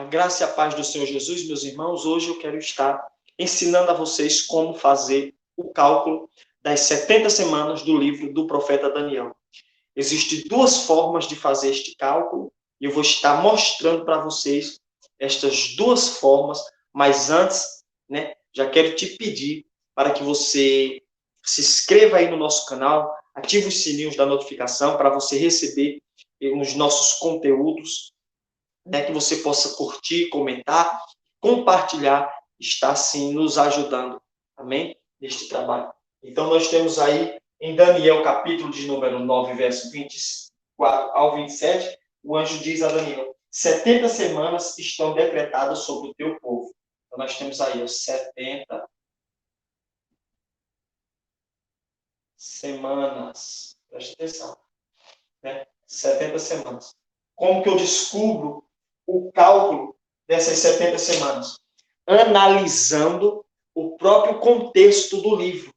A graça e a paz do Senhor Jesus, meus irmãos, hoje eu quero estar ensinando a vocês como fazer o cálculo das 70 semanas do livro do profeta Daniel. Existem duas formas de fazer este cálculo e eu vou estar mostrando para vocês estas duas formas, mas antes, já quero te pedir para que você se inscreva aí no nosso canal, ative os sininhos da notificação para você receber os nossos conteúdos, que você possa curtir, comentar, compartilhar, está assim nos ajudando, amém? Neste trabalho. Então nós temos aí em Daniel, capítulo de número 9, verso 24 ao 27, o anjo diz a Daniel: 70 semanas estão decretadas sobre o teu povo. Então nós temos aí os 70 semanas. Presta atenção. 70 semanas. Como que eu descubro o cálculo dessas 70 semanas? Analisando o próprio contexto do livro.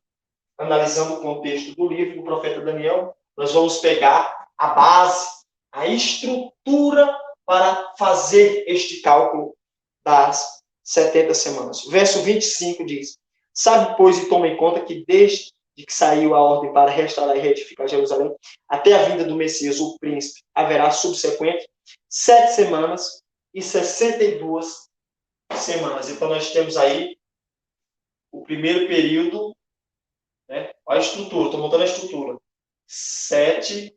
Analisando o contexto do livro do profeta Daniel, nós vamos pegar a base, a estrutura para fazer este cálculo das 70 semanas. O verso 25 diz: sabe, pois, e toma em conta que desde que saiu a ordem para restaurar e reedificar Jerusalém, até a vinda do Messias, o príncipe, haverá subsequente 7 semanas e 62 semanas. Então, nós temos aí o primeiro período, olha a estrutura, estou montando a estrutura. 7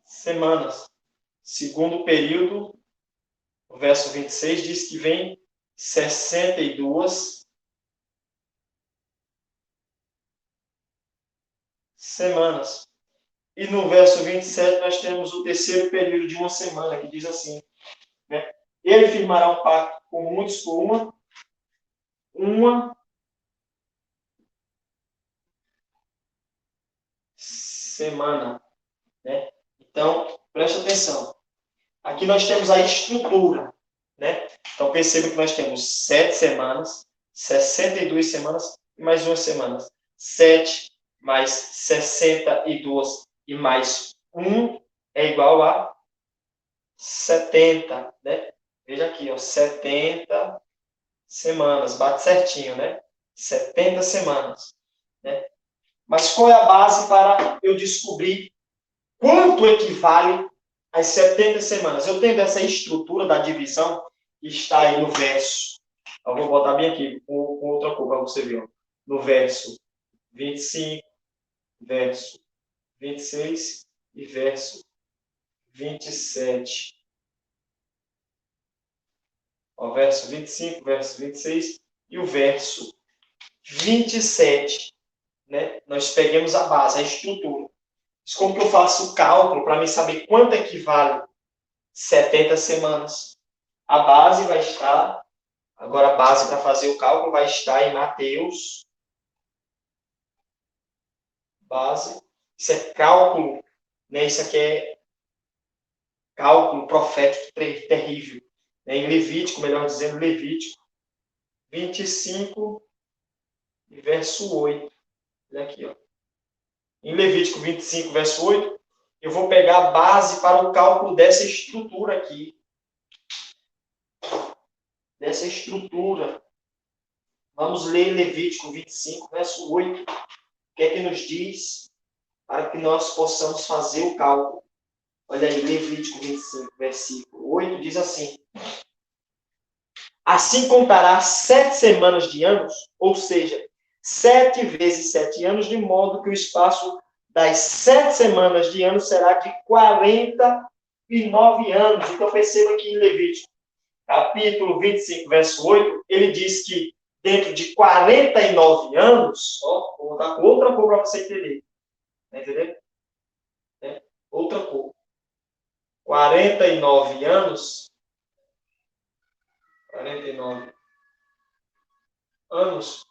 semanas. Segundo período, o verso 26 diz que vem 62 semanas. E no verso 27 nós temos o terceiro período de uma semana, que diz assim: ele firmará um pacto com muitos por uma semana. Então, preste atenção. Aqui nós temos a estrutura. Então, perceba que nós temos 7 semanas, 62 semanas e mais uma semana. 7 mais 62 e mais 1 é igual a 70. Veja aqui, 70 semanas. Bate certinho, 70 semanas. Mas qual é a base para eu descobrir quanto equivale às 70 semanas? Eu tenho essa estrutura da divisão que está aí no verso. Eu vou botar bem aqui, com outra cor para você ver. No verso 25, verso 26 e verso 27. O verso 25, verso 26 e o verso 27. Nós pegamos a base, a estrutura. Mas como que eu faço o cálculo para mim saber quanto equivale 70 semanas? A base vai estar, agora a base para fazer o cálculo vai estar em Mateus. Base. Isso é cálculo, isso aqui é cálculo profético terrível. Em Levítico, melhor dizendo, Levítico 25 e verso 8. Olha aqui, Em Levítico 25, verso 8, eu vou pegar a base para o cálculo dessa estrutura aqui. Dessa estrutura. Vamos ler Levítico 25, verso 8. O que é que nos diz para que nós possamos fazer o cálculo? Olha aí, Levítico 25, versículo 8, diz assim: assim contará 7 semanas de anos, ou seja, 7 vezes 7 anos, de modo que o espaço das 7 semanas de ano será de 49 anos. Então, perceba que em Levítico, capítulo 25, verso 8, ele diz que dentro de 49 anos, vou botar com outra cor para você entender. Entendeu? Outra cor. 49 anos. 49 anos.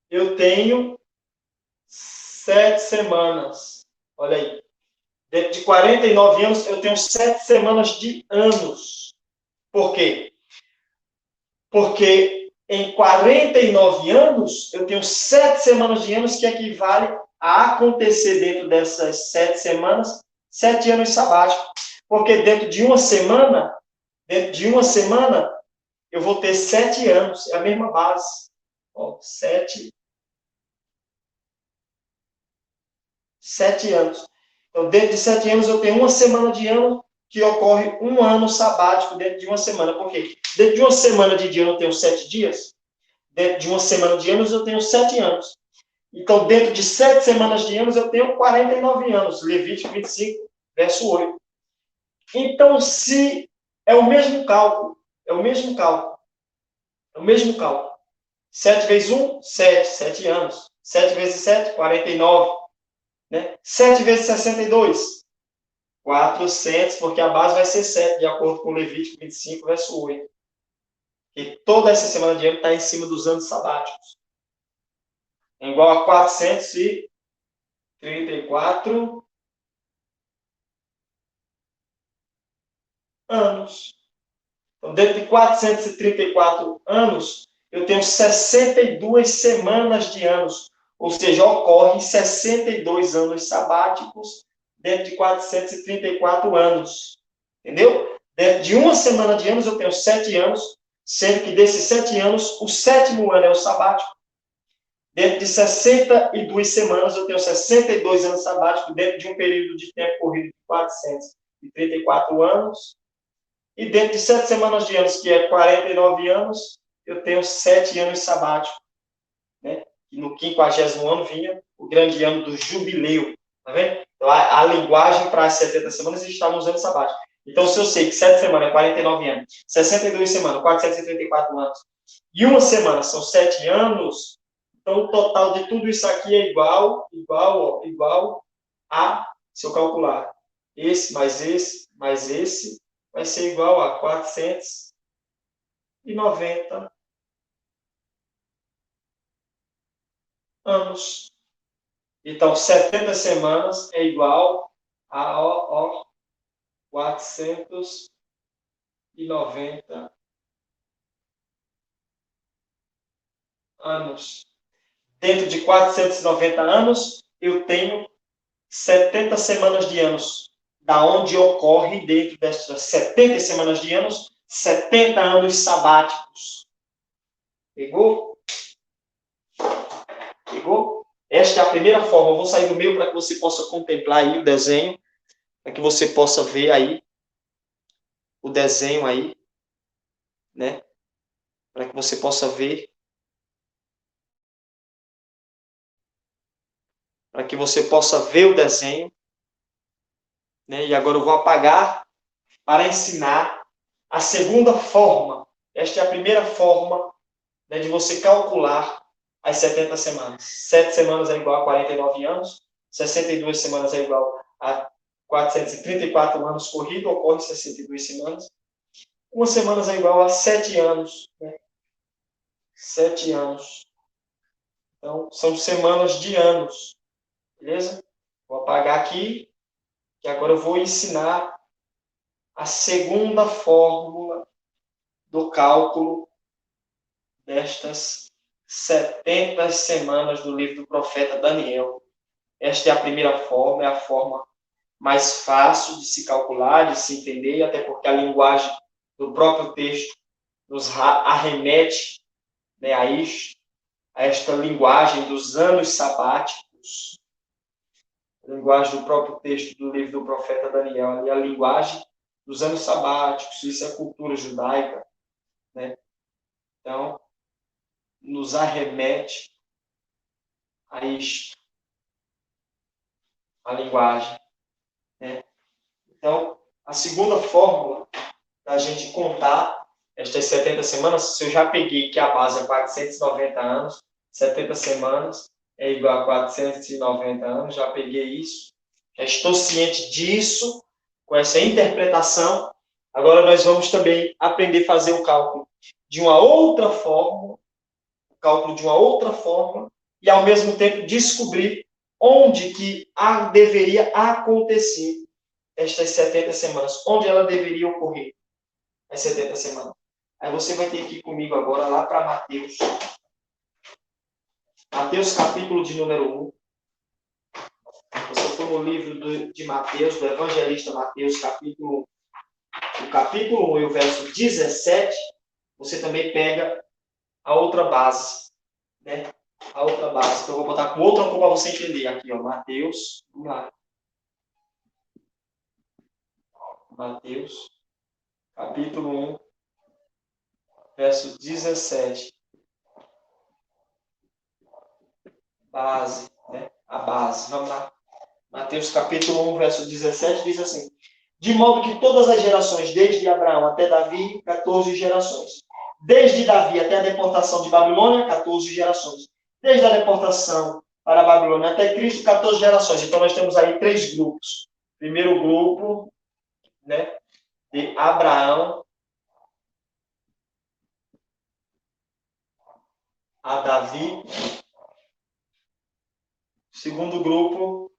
Eu tenho 7 semanas. Olha aí. Dentro de 49 anos, eu tenho 7 semanas de anos. Por quê? Porque em 49 anos, eu tenho 7 semanas de anos, que equivale a acontecer dentro dessas 7 semanas, 7 anos sabáticos. Porque dentro de uma semana, eu vou ter 7 anos. É a mesma base. Ó, 7 anos. Então, dentro de 7 anos, eu tenho uma semana de ano que ocorre um ano sabático dentro de uma semana. Por quê? Dentro de uma semana de ano, eu tenho 7 dias. Dentro de uma semana de anos, eu tenho 7 anos. Então, dentro de 7 semanas de anos, eu tenho 49 anos. Levítico 25, verso 8. Então, se é o mesmo cálculo, é o mesmo cálculo, é o mesmo cálculo. 7 vezes 1, 7, 7 anos. 7 vezes 7, 49. Né? 7 vezes 62, 400, porque a base vai ser 7, de acordo com Levítico 25, verso 8. E toda essa semana de ano está em cima dos anos sabáticos. É igual a 434 anos. Então, dentro de 434 anos, eu tenho 62 semanas de anos. Ou seja, ocorre 62 anos sabáticos dentro de 434 anos. Entendeu? Dentro de uma semana de anos, eu tenho 7 anos, sendo que desses 7 anos, o 7º ano é o sabático. Dentro de 62 semanas, eu tenho 62 anos sabáticos, dentro de um período de tempo corrido de 434 anos. E dentro de 7 semanas de anos, que é 49 anos, eu tenho 7 anos sabáticos. Né? E no 50º ano vinha o grande ano do jubileu. Tá vendo? Então, a linguagem para as 70 semanas está nos anos sabáticos. Então, se eu sei que 7 semanas é 49 anos, 62 semanas, 434 anos, e uma semana são 7 anos, então o total de tudo isso aqui é igual a, se eu calcular, esse, vai ser igual a 490 anos. Então, 70 semanas é igual a 490 anos. Dentro de 490 anos, eu tenho 70 semanas de anos. Da onde ocorre, dentro destas 70 semanas de anos, 70 anos sabáticos. Pegou? Pegou? Esta é a primeira forma. Eu vou sair do meio para que você possa contemplar aí o desenho, para que você possa ver aí o desenho aí, né? Para que você possa ver, para que você possa ver o desenho, né? E agora eu vou apagar para ensinar a segunda forma. Esta é a primeira forma, né, de você calcular as 70 semanas. 7 semanas é igual a 49 anos, 62 semanas é igual a 434 anos corrido, ocorre 62 semanas. Uma semana é igual a 7 anos. Né? 7 anos. Então, são semanas de anos. Beleza? Vou apagar aqui, que agora eu vou ensinar a segunda fórmula do cálculo destas 70 semanas do livro do profeta Daniel. Esta é a primeira forma, é a forma mais fácil de se calcular, de se entender, até porque a linguagem do próprio texto nos arremete, né, a esta linguagem dos anos sabáticos. A linguagem do próprio texto do livro do profeta Daniel, ali a linguagem dos anos sabáticos, isso é cultura judaica, né? Então, nos arremete a isto, a linguagem, né? Então, a segunda fórmula da gente contar estas 70 semanas, se eu já peguei que a base é 490 anos, 70 semanas é igual a 490 anos, já peguei isso, já estou ciente disso, com essa interpretação. Agora nós vamos também aprender a fazer o cálculo de uma outra forma, e ao mesmo tempo descobrir onde que deveria acontecer estas 70 semanas, onde ela deveria ocorrer as 70 semanas. Aí você vai ter que ir comigo agora lá para Mateus. Mateus capítulo de número 1. Você for no livro de Mateus, do evangelista Mateus, o capítulo 1 e o verso 17, você também pega a outra base, né? A outra base. Então, eu vou botar com outra cor para você entender aqui, ó. Mateus, vamos lá. Mateus, capítulo 1, verso 17. Base, né? A base. Vamos lá. Mateus, capítulo 1, verso 17, diz assim: de modo que todas as gerações, desde Abraão até Davi, 14 gerações. Desde Davi até a deportação de Babilônia, 14 gerações. Desde a deportação para a Babilônia até Cristo, 14 gerações. Então, nós temos aí 3 grupos. Primeiro grupo, né, de Abraão a Davi. Segundo grupo,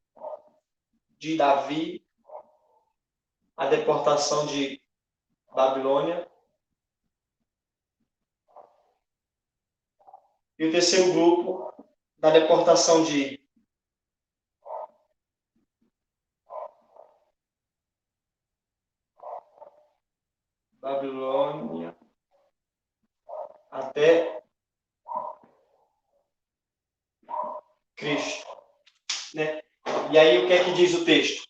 de Davi a deportação de Babilônia. E o terceiro grupo, da deportação de Babilônia até Cristo, né? E aí, o que é que diz o texto?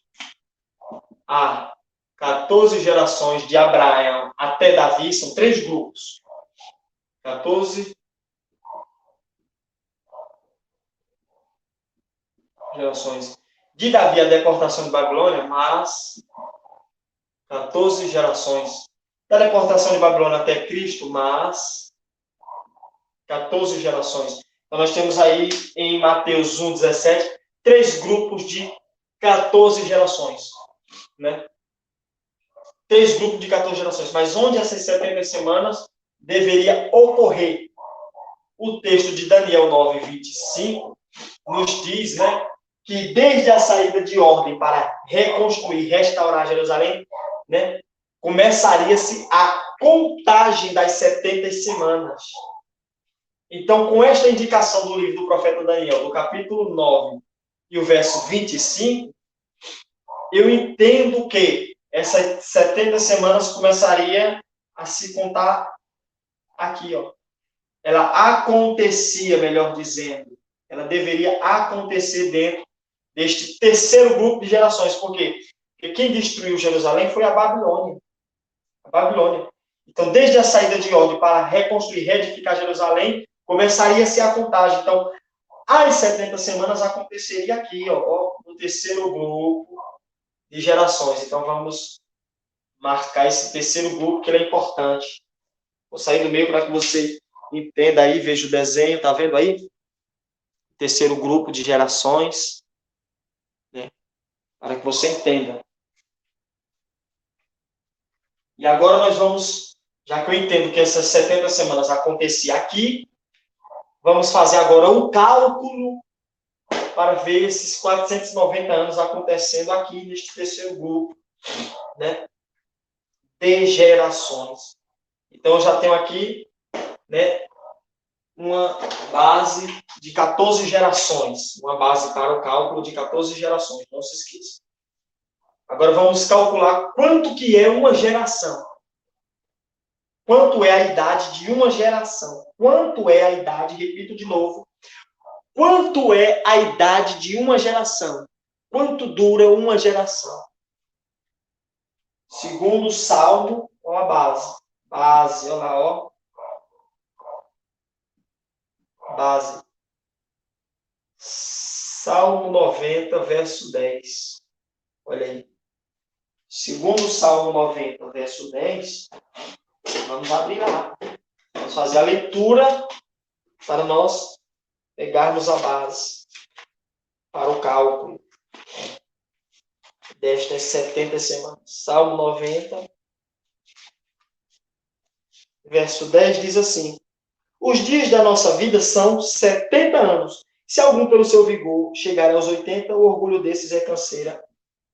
Há 14 gerações de Abraão até Davi, são 3 grupos. 14 gerações de Davi a deportação de Babilônia, mas 14 gerações da deportação de Babilônia até Cristo, mas 14 gerações. Então, nós temos aí em Mateus 1, 17, 3 grupos de 14 gerações, né? 3 grupos de 14 gerações. Mas onde essas 70 semanas deveria ocorrer? O texto de Daniel 9, 25 nos diz, né, que desde a saída de ordem para reconstruir, restaurar Jerusalém, né, começaria-se a contagem das 70 semanas. Então, com esta indicação do livro do profeta Daniel, do capítulo 9 e o verso 25, eu entendo que essas 70 semanas começaria a se contar aqui, ó. Ela acontecia, melhor dizendo, ela deveria acontecer dentro deste terceiro grupo de gerações. Por quê? Porque quem destruiu Jerusalém foi a Babilônia. A Babilônia. Então, desde a saída de ordem para reconstruir, reedificar Jerusalém, começaria-se a contagem. Então, as 70 semanas aconteceria aqui, ó, no terceiro grupo de gerações. Então, vamos marcar esse terceiro grupo, que ele é importante. Vou sair do meio para que você entenda aí, veja o desenho, tá vendo aí? Terceiro grupo de gerações, né? Para que você entenda. E agora nós vamos, já que eu entendo que essas 70 semanas aconteciam aqui, vamos fazer agora um cálculo para ver esses 490 anos acontecendo aqui neste terceiro grupo, né, de gerações. Então, eu já tenho aqui, né, uma base de 14 gerações, uma base para o cálculo de 14 gerações, não se esqueça. Agora vamos calcular quanto que é uma geração. Quanto é a idade de uma geração? Quanto é a idade, repito de novo, quanto é a idade de uma geração? Quanto dura uma geração? Segundo o Salmo, ó a base. Base, olha lá, ó. Base. Salmo 90, verso 10. Olha aí. Segundo o Salmo 90, verso 10, vamos abrir lá. Vamos fazer a leitura para nós pegarmos a base para o cálculo destas 70 semanas. Salmo 90, verso 10 diz assim: os dias da nossa vida são 70 anos. Se algum pelo seu vigor chegar aos 80, o orgulho desses é canseira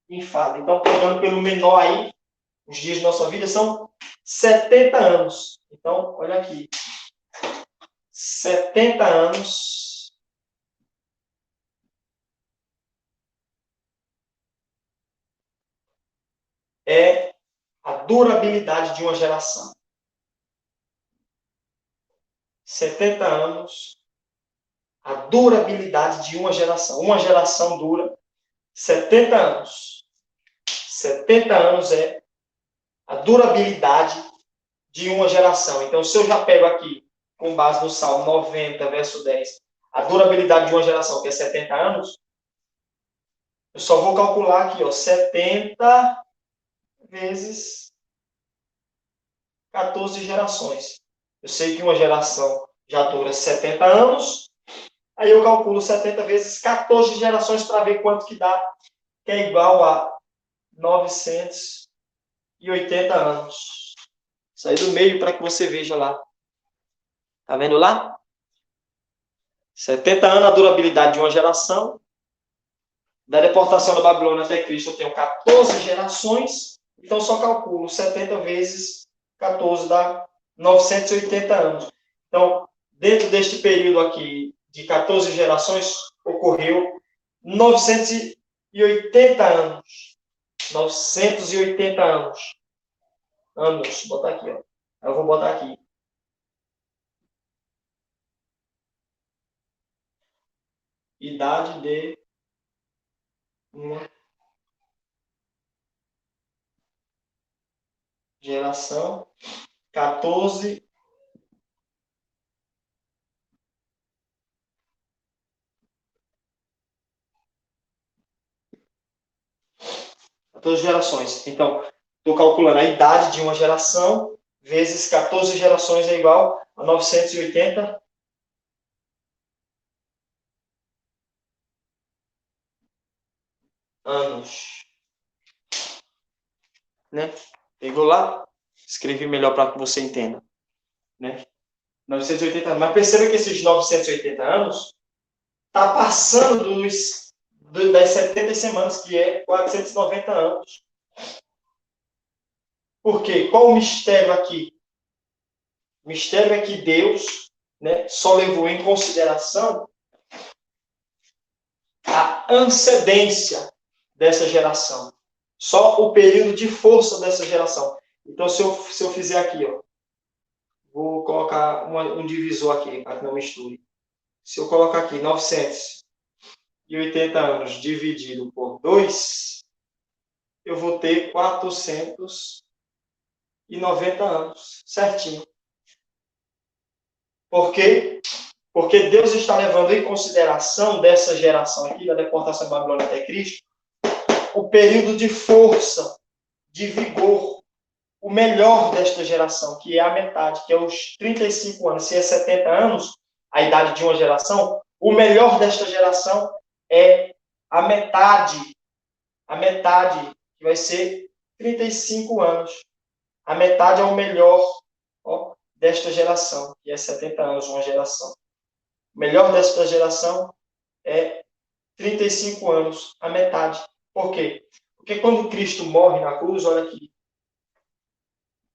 e enfado. Então, pegando pelo menor aí, os dias da nossa vida são 70 anos. Então, olha aqui. 70 anos é a durabilidade de uma geração. 70 anos, a durabilidade de uma geração. Uma geração dura 70 anos. 70 anos é a durabilidade de uma geração. Então, se eu já pego aqui, com base no Salmo 90, verso 10, a durabilidade de uma geração, que é 70 anos, eu só vou calcular aqui, 70 vezes 14 gerações. Eu sei que uma geração já dura 70 anos, aí eu calculo 70 vezes 14 gerações para ver quanto que dá, que é igual a 980 anos. Sai do meio para que você veja lá. Tá vendo lá? 70 anos a durabilidade de uma geração. Da deportação da Babilônia até Cristo eu tenho 14 gerações. Então só calculo 70 vezes 14 dá 980 anos. Então, dentro deste período aqui de 14 gerações, ocorreu 980 anos. 980 anos. Vou botar aqui, ó. Eu vou botar aqui. Idade de uma geração. 14 gerações. Então, estou calculando a idade de uma geração vezes 14 gerações é igual a 980 anos. Né? Pegou lá? Escrevi melhor para que você entenda. Né? 980 anos. Mas perceba que esses 980 anos está passando das 70 semanas, que é 490 anos. Por quê? Qual o mistério aqui? O mistério é que Deus, né, só levou em consideração a antecedência dessa geração. Só o período de força dessa geração. Então, se eu fizer aqui, ó, vou colocar um divisor aqui, para que não misture. Se eu colocar aqui 980 anos dividido por 2, eu vou ter 490 anos, certinho. Por quê? Porque Deus está levando em consideração dessa geração aqui, da deportação da Babilônia até Cristo, o período de força, de vigor, o melhor desta geração, que é a metade, que é os 35 anos. Se é 70 anos, a idade de uma geração, o melhor desta geração é a metade, que vai ser 35 anos. A metade é o melhor, ó, desta geração, que é 70 anos, uma geração. O melhor desta geração é 35 anos, a metade. Por quê? Porque quando Cristo morre na cruz, olha aqui,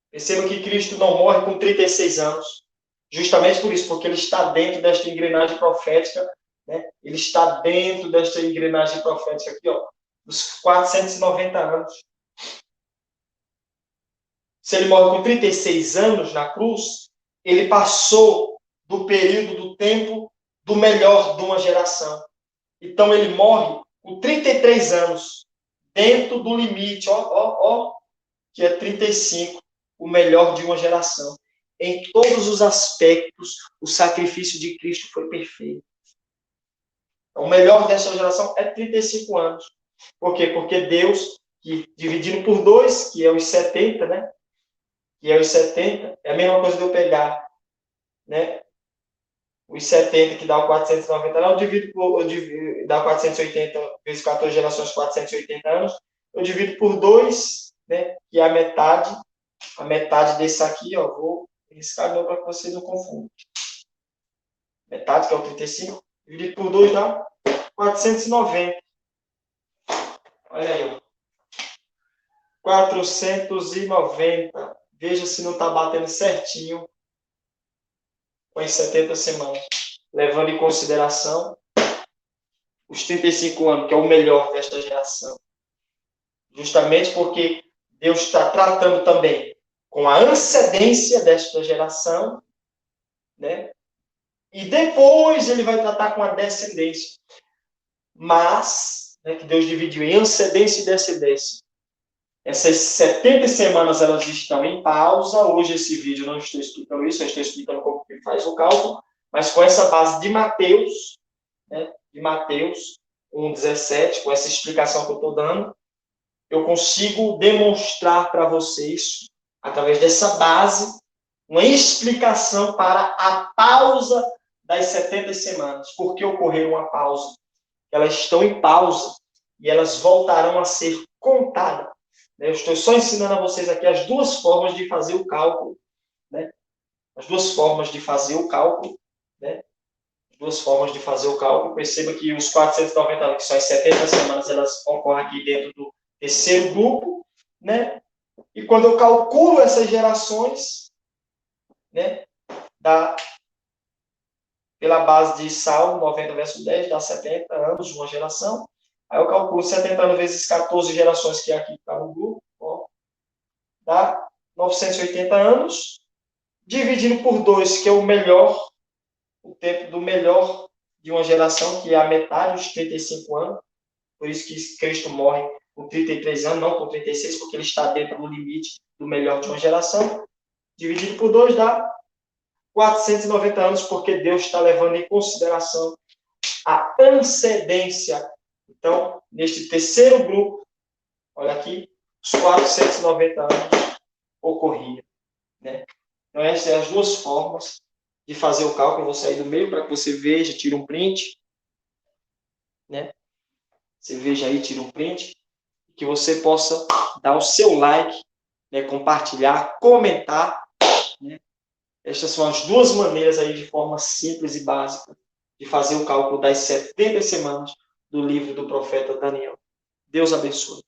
perceba que Cristo não morre com 36 anos. Justamente por isso, porque ele está dentro desta engrenagem profética, né? Ele está dentro desta engrenagem profética aqui, ó, dos 490 anos. Se ele morre com 36 anos na cruz, ele passou do período do tempo do melhor de uma geração. Então ele morre com 33 anos, dentro do limite, que é 35, o melhor de uma geração. Em todos os aspectos, o sacrifício de Cristo foi perfeito. Então, o melhor dessa geração é 35 anos. Por quê? Porque Deus, que dividindo por 2, que é os 70, né? Que é os 70, é a mesma coisa de eu pegar, né? Os 70, que dá o 490 anos, dá 480 vezes 14 gerações, 480 anos. Eu divido por 2, né? Que é a metade desse aqui, ó. Vou riscar de novo para que vocês não confundam. Metade, que é o 35, dividido por 2 dá 490. Olha aí, ó. 490. Veja se não está batendo certinho com as 70 semanas. Levando em consideração os 35 anos, que é o melhor desta geração. Justamente porque Deus está tratando também com a antecedência desta geração, né? E depois ele vai tratar com a descendência. Mas, né, que Deus dividiu em antecedência e descendência. Essas 70 semanas, elas estão em pausa. Hoje, esse vídeo, eu não estou explicando isso, eu estou explicando como que faz o cálculo, mas com essa base de Mateus, né, de Mateus 1,17, com essa explicação que eu estou dando, eu consigo demonstrar para vocês, através dessa base, uma explicação para a pausa das 70 semanas. Por que ocorreu uma pausa? Elas estão em pausa e elas voltarão a ser contadas. Eu estou só ensinando a vocês aqui as duas formas de fazer o cálculo, né? As duas formas de fazer o cálculo, né? As duas formas de fazer o cálculo. Perceba que os 490, que são as 70 semanas, elas ocorrem aqui dentro do terceiro grupo, né? E quando eu calculo essas gerações, né, dá, pela base de Salmo 90 verso 10, dá 70 anos, uma geração. Aí eu calculo 70 anos vezes 14 gerações, que é aqui está no grupo, ó, dá 980 anos, dividido por 2, que é o melhor, o tempo do melhor de uma geração, que é a metade, os 35 anos. Por isso que Cristo morre com 33 anos, não com 36, porque ele está dentro do limite do melhor de uma geração. Dividido por 2 dá 490 anos, porque Deus está levando em consideração a antecedência. Então, neste terceiro grupo, olha aqui, os 490 anos ocorriam, né? Então, essas são as duas formas de fazer o cálculo. Eu vou sair do meio para que você veja, tire um print, né? Você veja aí, tira um print, que você possa dar o seu like, né? Compartilhar, comentar, né? Estas são as duas maneiras aí, de forma simples e básica, de fazer o cálculo das 70 semanas do livro do profeta Daniel. Deus abençoe.